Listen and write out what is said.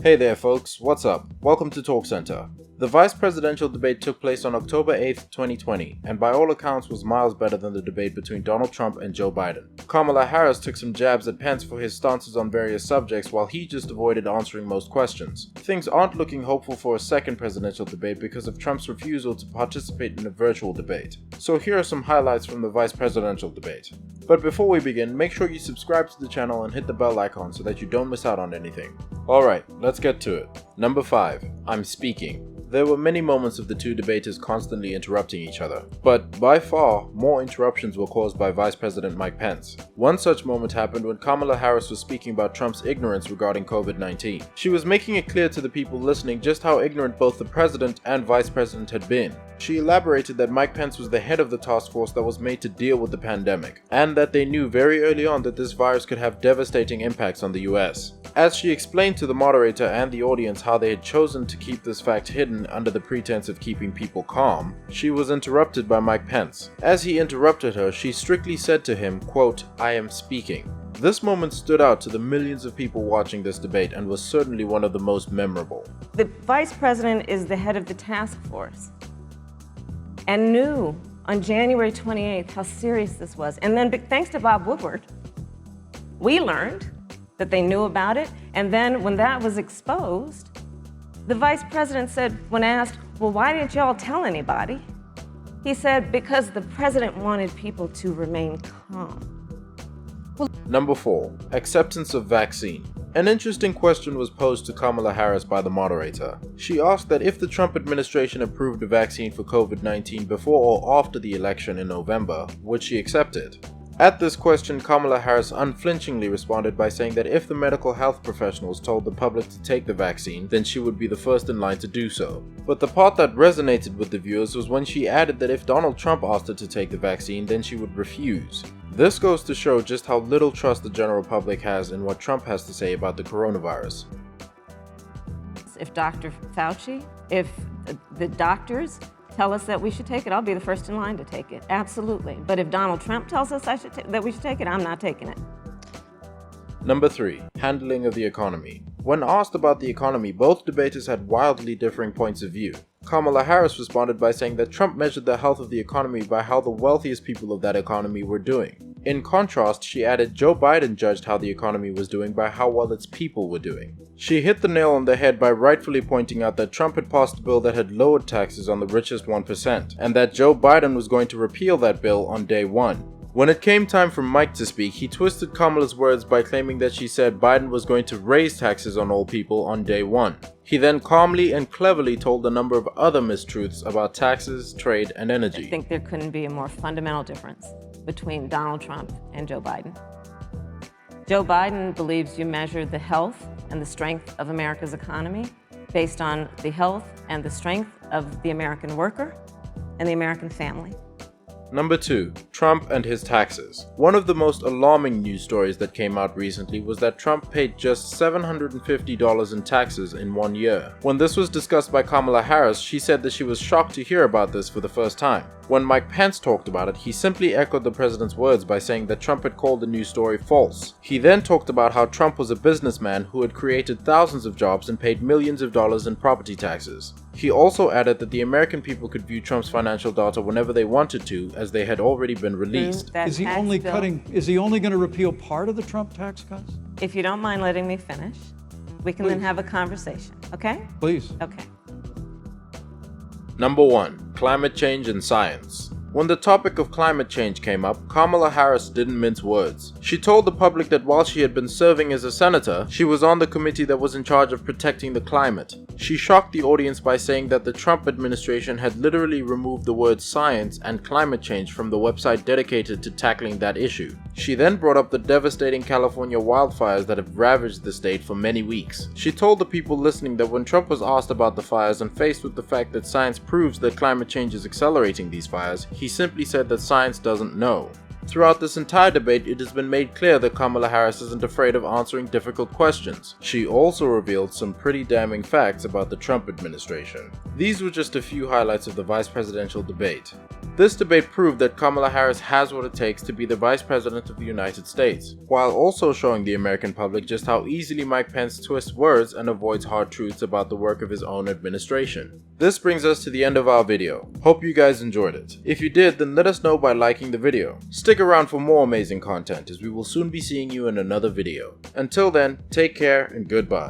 Hey there folks, what's up? Welcome to Talk Center. The vice presidential debate took place on October 8th, 2020, and by all accounts was miles better than the debate between Donald Trump and Joe Biden. Kamala Harris took some jabs at Pence for his stances on various subjects while he just avoided answering most questions. Things aren't looking hopeful for a second presidential debate because of Trump's refusal to participate in a virtual debate. So here are some highlights from the vice presidential debate. But before we begin, make sure you subscribe to the channel and hit the bell icon so that you don't miss out on anything. Alright, let's get to it. Number 5. I'm speaking. There were many moments of the two debaters constantly interrupting each other, but by far, more interruptions were caused by Vice President Mike Pence. One such moment happened when Kamala Harris was speaking about Trump's ignorance regarding COVID-19. She was making it clear to the people listening just how ignorant both the president and vice president had been. She elaborated that Mike Pence was the head of the task force that was made to deal with the pandemic, and that they knew very early on that this virus could have devastating impacts on the US. As she explained to the moderator and the audience how they had chosen to keep this fact hidden under the pretense of keeping people calm, she was interrupted by Mike Pence. As he interrupted her, she strictly said to him, quote, "I am speaking." This moment stood out to the millions of people watching this debate and was certainly one of the most memorable. The vice president is the head of the task force and knew on January 28th how serious this was. And then thanks to Bob Woodward, we learned that they knew about it. And then when that was exposed, the vice president said, when asked, well, why didn't y'all tell anybody? He said, because the president wanted people to remain calm. Number 4. Acceptance of vaccine. An interesting question was posed to Kamala Harris by the moderator. She asked that if the Trump administration approved a vaccine for COVID-19 before or after the election in November, would she accept it? At this question, Kamala Harris unflinchingly responded by saying that if the medical health professionals told the public to take the vaccine, then she would be the first in line to do so. But the part that resonated with the viewers was when she added that if Donald Trump asked her to take the vaccine, then she would refuse. This goes to show just how little trust the general public has in what Trump has to say about the coronavirus. If Dr. Fauci, if the doctors tell us that we should take it, I'll be the first in line to take it, absolutely. But if Donald Trump tells us that we should take it, I'm not taking it. Number 3. Handling of the economy. When asked about the economy, both debaters had wildly differing points of view. Kamala Harris responded by saying that Trump measured the health of the economy by how the wealthiest people of that economy were doing. In contrast, she added Joe Biden judged how the economy was doing by how well its people were doing. She hit the nail on the head by rightfully pointing out that Trump had passed a bill that had lowered taxes on the richest 1%, and that Joe Biden was going to repeal that bill on day one. When it came time for Mike to speak, he twisted Kamala's words by claiming that she said Biden was going to raise taxes on all people on day one. He then calmly and cleverly told a number of other mistruths about taxes, trade, and energy. I think there couldn't be a more fundamental difference between Donald Trump and Joe Biden. Joe Biden believes you measure the health and the strength of America's economy based on the health and the strength of the American worker and the American family. Number 2. Trump and his taxes. One of the most alarming news stories that came out recently was that Trump paid just $750 in taxes in 1 year. When this was discussed by Kamala Harris, she said that she was shocked to hear about this for the first time. When Mike Pence talked about it, he simply echoed the president's words by saying that Trump had called the news story false. He then talked about how Trump was a businessman who had created thousands of jobs and paid millions of dollars in property taxes. He also added that the American people could view Trump's financial data whenever they wanted to, as they had already been released. Is he only going to repeal part of the Trump tax cuts? If you don't mind letting me finish, we can then have a conversation, okay? Please. Okay. Number 1. Climate change and science. When the topic of climate change came up, Kamala Harris didn't mince words. She told the public that while she had been serving as a senator, she was on the committee that was in charge of protecting the climate. She shocked the audience by saying that the Trump administration had literally removed the words science and climate change from the website dedicated to tackling that issue. She then brought up the devastating California wildfires that have ravaged the state for many weeks. She told the people listening that when Trump was asked about the fires and faced with the fact that science proves that climate change is accelerating these fires, he simply said that science doesn't know. Throughout this entire debate, it has been made clear that Kamala Harris isn't afraid of answering difficult questions. She also revealed some pretty damning facts about the Trump administration. These were just a few highlights of the vice presidential debate. This debate proved that Kamala Harris has what it takes to be the Vice President of the United States, while also showing the American public just how easily Mike Pence twists words and avoids hard truths about the work of his own administration. This brings us to the end of our video. Hope you guys enjoyed it. If you did, then let us know by liking the video. Stick around for more amazing content, as we will soon be seeing you in another video. Until then, take care and goodbye.